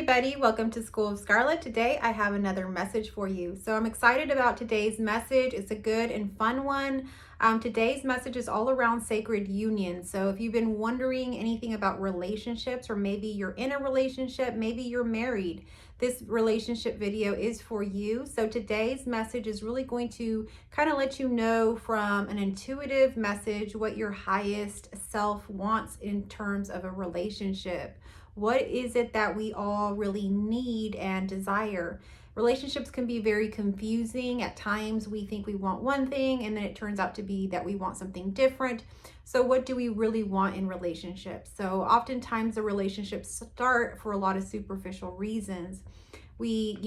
everybody, welcome to School of Scarlett. Today I have another message for you. So I'm excited about today's message. It's a good and fun one. Today's message is all around sacred union. So if you've been wondering anything about relationships, or maybe you're in a relationship, maybe you're married, this relationship video is for you. So today's message is really going to kind of let you know from an intuitive message what your highest self wants in terms of a relationship. What is it that we all really need and desire? Relationships can be very confusing. At times we think we want one thing and then it turns out to be that we want something different. So what do we really want in relationships? So oftentimes the relationships start for a lot of superficial reasons. We,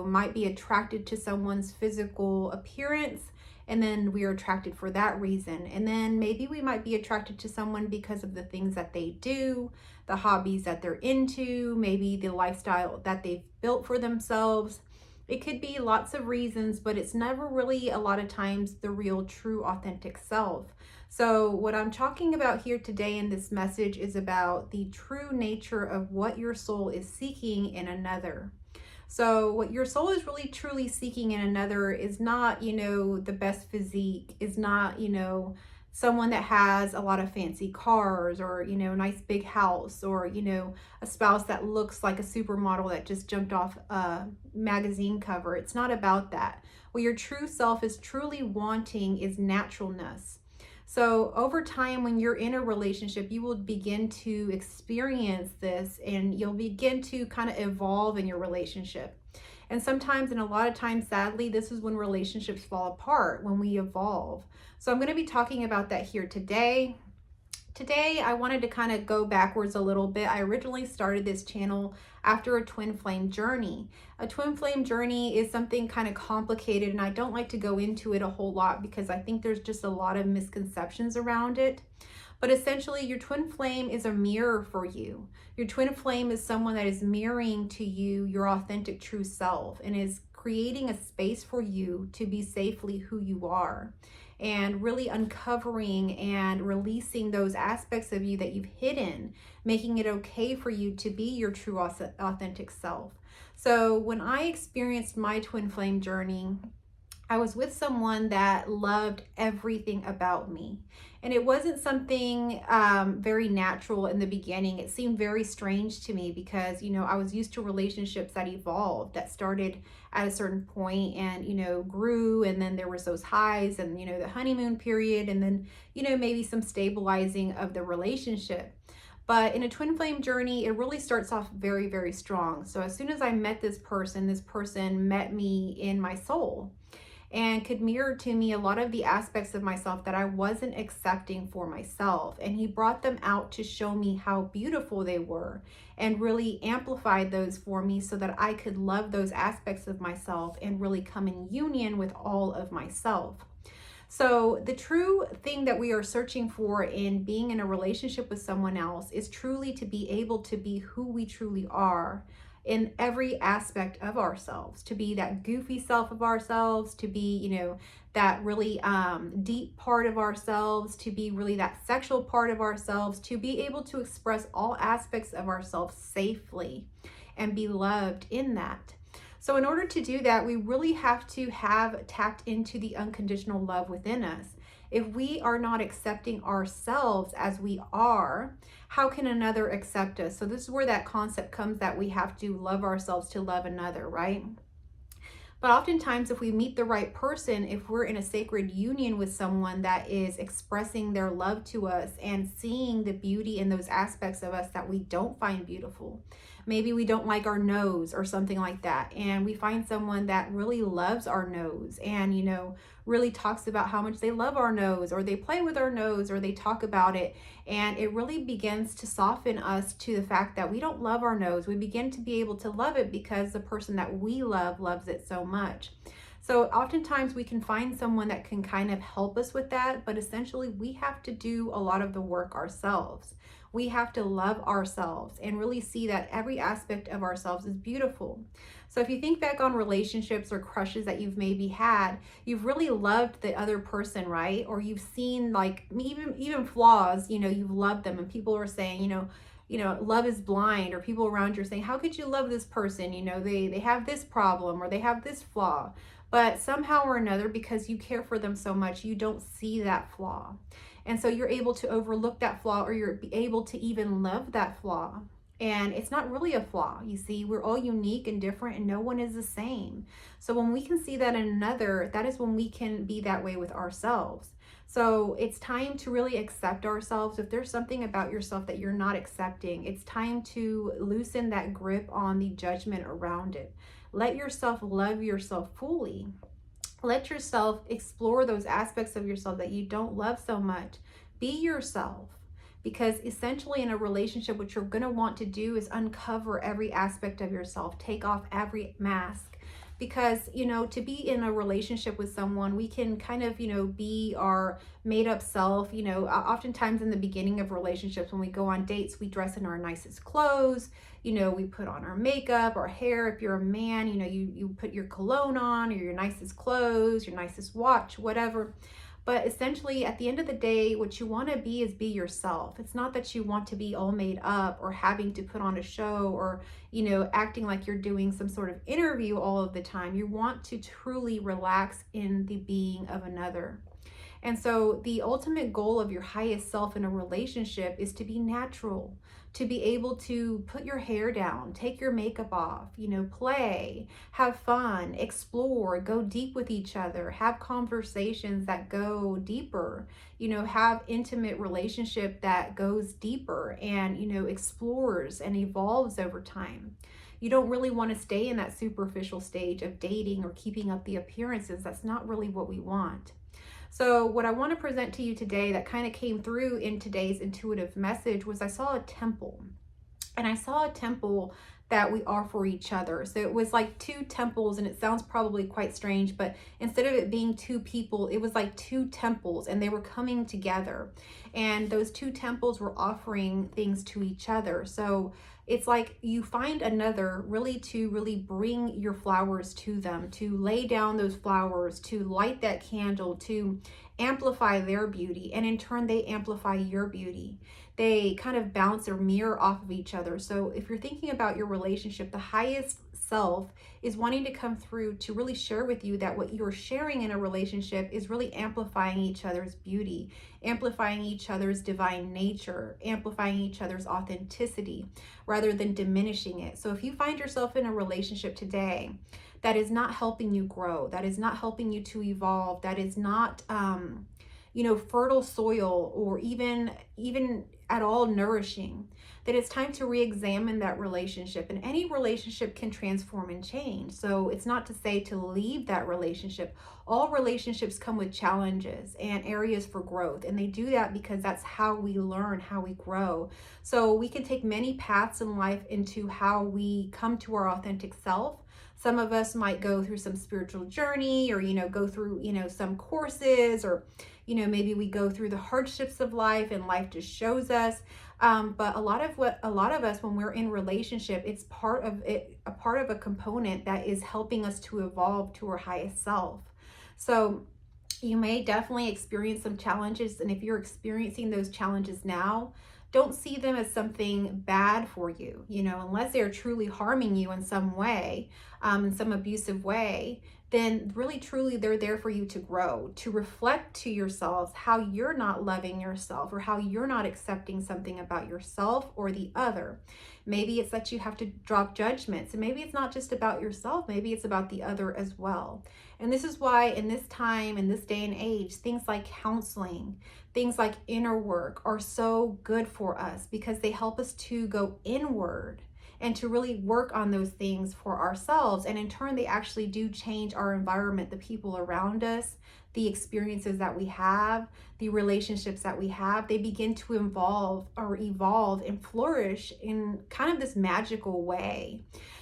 might be attracted to someone's physical appearance, and then we are attracted for that reason. And then maybe we might be attracted to someone because of the things that they do, the hobbies that they're into, maybe the lifestyle that they've built for themselves. It could be lots of reasons, but it's never really a lot of times the real, true, authentic self. So what I'm talking about here today in this message is about the true nature of what your soul is seeking in another. So what your soul is really truly seeking in another is not, the best physique, is not, someone that has a lot of fancy cars, or, a nice big house, or, a spouse that looks like a supermodel that just jumped off a magazine cover. It's not about that. What your true self is truly wanting is naturalness. So over time, when you're in a relationship, you will begin to experience this and you'll begin to kind of evolve in your relationship. And sometimes, and a lot of times, sadly, this is when relationships fall apart, when we evolve. So I'm going to be talking about that here today. Today, I wanted to kind of go backwards a little bit. I originally started this channel after a twin flame journey. A twin flame journey is something kind of complicated, and I don't like to go into it a whole lot because I think there's just a lot of misconceptions around it. But essentially, your twin flame is a mirror for you. Your twin flame is someone that is mirroring to you your authentic true self and is creating a space for you to be safely who you are, and really uncovering and releasing those aspects of you that you've hidden, making it okay for you to be your true authentic self. So when I experienced my twin flame journey, I was with someone that loved everything about me. And it wasn't something very natural in the beginning. It seemed very strange to me because, I was used to relationships that evolved, that started at a certain point and, grew. And then there was those highs and, the honeymoon period. And then, maybe some stabilizing of the relationship. But in a twin flame journey, it really starts off very, very strong. So as soon as I met this person met me in my soul and could mirror to me a lot of the aspects of myself that I wasn't accepting for myself. And he brought them out to show me how beautiful they were and really amplified those for me so that I could love those aspects of myself and really come in union with all of myself. So the true thing that we are searching for in being in a relationship with someone else is truly to be able to be who we truly are in every aspect of ourselves, to be that goofy self of ourselves, to be, that really deep part of ourselves, to be really that sexual part of ourselves, to be able to express all aspects of ourselves safely and be loved in that. So in order to do that, we really have to have tapped into the unconditional love within us. If we are not accepting ourselves as we are, how can another accept us? So this is where that concept comes that we have to love ourselves to love another, right? But oftentimes, if we meet the right person, if we're in a sacred union with someone that is expressing their love to us and seeing the beauty in those aspects of us that we don't find beautiful, maybe we don't like our nose or something like that, and we find someone that really loves our nose and, really talks about how much they love our nose, or they play with our nose, or they talk about it, and it really begins to soften us to the fact that we don't love our nose. We begin to be able to love it because the person that we love loves it so much. So oftentimes we can find someone that can kind of help us with that, but essentially we have to do a lot of the work ourselves. We have to love ourselves and really see that every aspect of ourselves is beautiful. So if you think back on relationships or crushes that you've maybe had, you've really loved the other person, right? Or you've seen like even flaws, you've loved them, and people are saying, love is blind, or people around you are saying, how could you love this person? They have this problem or they have this flaw. But somehow or another, because you care for them so much, you don't see that flaw. And so you're able to overlook that flaw, or you're able to even love that flaw. And it's not really a flaw. You see, we're all unique and different, and no one is the same. So when we can see that in another, that is when we can be that way with ourselves. So it's time to really accept ourselves. If there's something about yourself that you're not accepting, it's time to loosen that grip on the judgment around it. Let yourself love yourself fully. Let yourself explore those aspects of yourself that you don't love so much. Be yourself. Because essentially in a relationship, what you're going to want to do is uncover every aspect of yourself, take off every mask. Because, to be in a relationship with someone, we can kind of, be our made up self. Oftentimes in the beginning of relationships, when we go on dates, we dress in our nicest clothes. We put on our makeup, our hair. If you're a man, you put your cologne on, or your nicest clothes, your nicest watch, whatever. But essentially, at the end of the day, what you want to be is be yourself. It's not that you want to be all made up or having to put on a show, or, acting like you're doing some sort of interview all of the time. You want to truly relax in the being of another. And so the ultimate goal of your highest self in a relationship is to be natural, to be able to put your hair down, take your makeup off, play, have fun, explore, go deep with each other, have conversations that go deeper, have intimate relationship that goes deeper and, explores and evolves over time. You don't really want to stay in that superficial stage of dating or keeping up the appearances. That's not really what we want. So what I want to present to you today that kind of came through in today's intuitive message was I saw a temple. And I saw a temple that we are for each other. So it was like two temples, and it sounds probably quite strange, but instead of it being two people, it was like two temples, and they were coming together. And those two temples were offering things to each other. So it's like you find another to really bring your flowers to them, to lay down those flowers, to light that candle, to amplify their beauty. And in turn, they amplify your beauty. They kind of bounce or mirror off of each other. So if you're thinking about your relationship, the highest self is wanting to come through to really share with you that what you're sharing in a relationship is really amplifying each other's beauty, amplifying each other's divine nature, amplifying each other's authenticity rather than diminishing it. So if you find yourself in a relationship today that is not helping you grow, that is not helping you to evolve, that is not fertile soil, or even at all nourishing, then it's time to re-examine that relationship. And any relationship can transform and change. So it's not to say to leave that relationship. All relationships come with challenges and areas for growth. And they do that because that's how we learn, how we grow. So we can take many paths in life into how we come to our authentic self. Some of us might go through some spiritual journey, or, go through, some courses, or, maybe we go through the hardships of life and life just shows us. But a lot of us, when we're in relationship, it's a part of a component that is helping us to evolve to our highest self. So you may definitely experience some challenges. And if you're experiencing those challenges now, don't see them as something bad for you, unless they're truly harming you in some way, in some abusive way, then really truly they're there for you to grow, to reflect to yourselves how you're not loving yourself, or how you're not accepting something about yourself or the other. Maybe it's that you have to drop judgments, and maybe it's not just about yourself, maybe it's about the other as well. And this is why in this time, in this day and age, things like counseling, things like inner work are so good for us, because they help us to go inward and to really work on those things for ourselves. And in turn, they actually do change our environment, the people around us, the experiences that we have, the relationships that we have. They begin to evolve and flourish in kind of this magical way.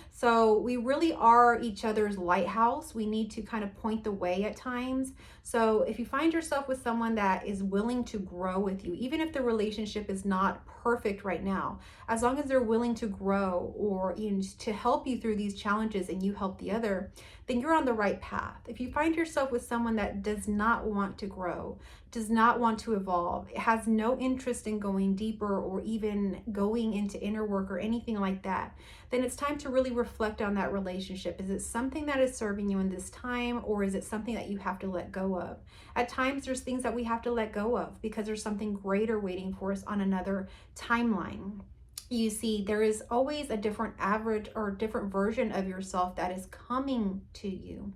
So we really are each other's lighthouse. We need to kind of point the way at times. So if you find yourself with someone that is willing to grow with you, even if the relationship is not perfect right now, as long as they're willing to grow, or to help you through these challenges and you help the other, then you're on the right path. If you find yourself with someone that does not want to grow, does not want to evolve, it has no interest in going deeper or even going into inner work or anything like that, then it's time to really reflect on that relationship. Is it something that is serving you in this time, or is it something that you have to let go of? At times, there's things that we have to let go of because there's something greater waiting for us on another timeline. You see, there is always a different average or different version of yourself that is coming to you.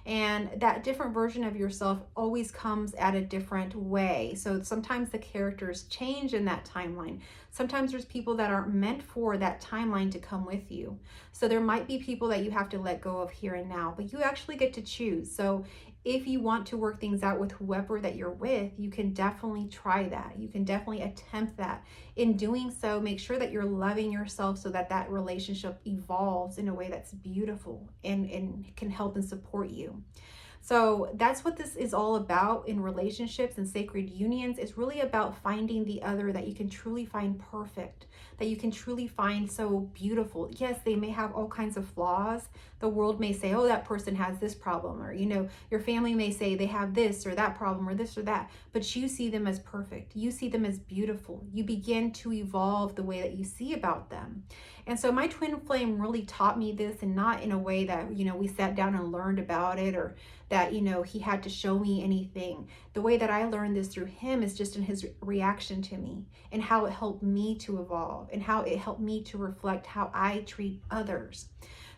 And that different version of yourself always comes at a different way. So sometimes the characters change in that timeline. Sometimes there's people that aren't meant for that timeline to come with you. So there might be people that you have to let go of here and now, but you actually get to choose. So if you want to work things out with whoever that you're with, you can definitely try that. You can definitely attempt that. In doing so, make sure that you're loving yourself so that that relationship evolves in a way that's beautiful and can help and support you. So that's what this is all about in relationships and sacred unions. It's really about finding the other that you can truly find perfect, that you can truly find so beautiful. Yes, they may have all kinds of flaws. The world may say, oh, that person has this problem, or, your family may say they have this or that problem or this or that, but you see them as perfect. You see them as beautiful. You begin to evolve the way that you see about them. And so my twin flame really taught me this, and not in a way that, we sat down and learned about it, or that, he had to show me anything. The way that I learned this through him is just in his reaction to me, and how it helped me to evolve, and how it helped me to reflect how I treat others.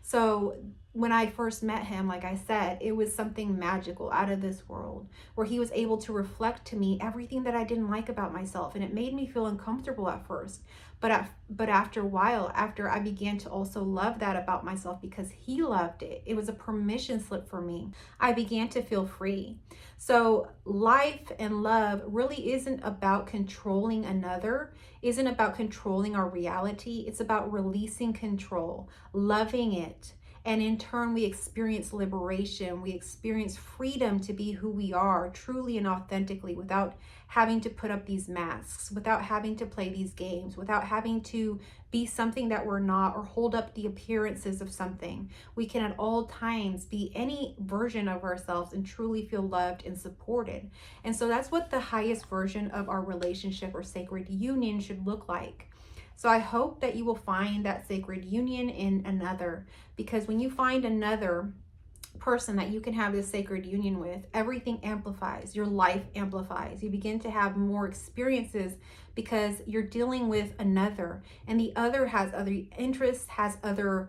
So when I first met him, like I said, it was something magical, out of this world, where he was able to reflect to me everything that I didn't like about myself. And it made me feel uncomfortable at first. But after a while, after I began to also love that about myself because he loved it, it was a permission slip for me. I began to feel free. So life and love really isn't about controlling another, isn't about controlling our reality. It's about releasing control, loving it. And in turn, we experience liberation. We experience freedom to be who we are truly and authentically, without having to put up these masks, without having to play these games, without having to be something that we're not, or hold up the appearances of something. We can at all times be any version of ourselves and truly feel loved and supported. And so that's what the highest version of our relationship or sacred union should look like. So I hope that you will find that sacred union in another, because when you find another person that you can have this sacred union with, everything amplifies. Your life amplifies. You begin to have more experiences because you're dealing with another, and the other has other interests, has other,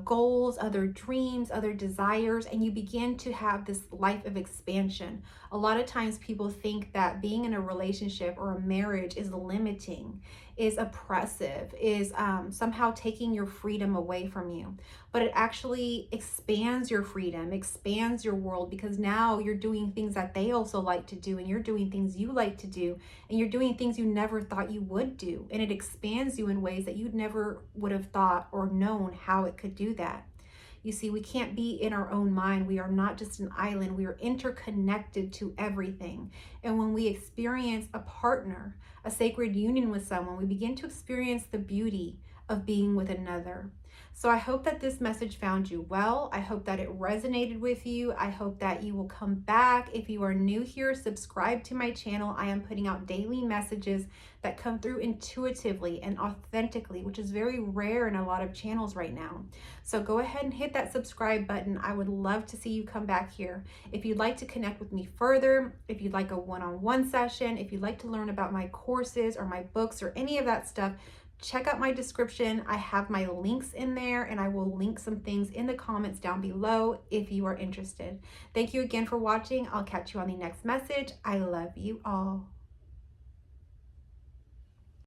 goals, other dreams, other desires, and you begin to have this life of expansion. A lot of times people think that being in a relationship or a marriage is limiting, is oppressive, is somehow taking your freedom away from you. But it actually expands your freedom, expands your world, because now you're doing things that they also like to do, and you're doing things you like to do, and you're doing things you never thought you would do. And it expands you in ways that you never would have thought or known how it could do that. You see, we can't be in our own mind. We are not just an island. We are interconnected to everything. And when we experience a partner, a sacred union with someone, we begin to experience the beauty of being with another. So I hope that this message found you well. I hope that it resonated with you. I hope that you will come back. If you are new here, subscribe to my channel. I am putting out daily messages that come through intuitively and authentically, which is very rare in a lot of channels right now. So go ahead and hit that subscribe button. I would love to see you come back here. If you'd like to connect with me further, if you'd like a one-on-one session, if you'd like to learn about my courses or my books or any of that stuff, check out my description. I have my links in there, and I will link some things in the comments down below if you are interested. Thank you again for watching. I'll catch you on the next message. I love you all.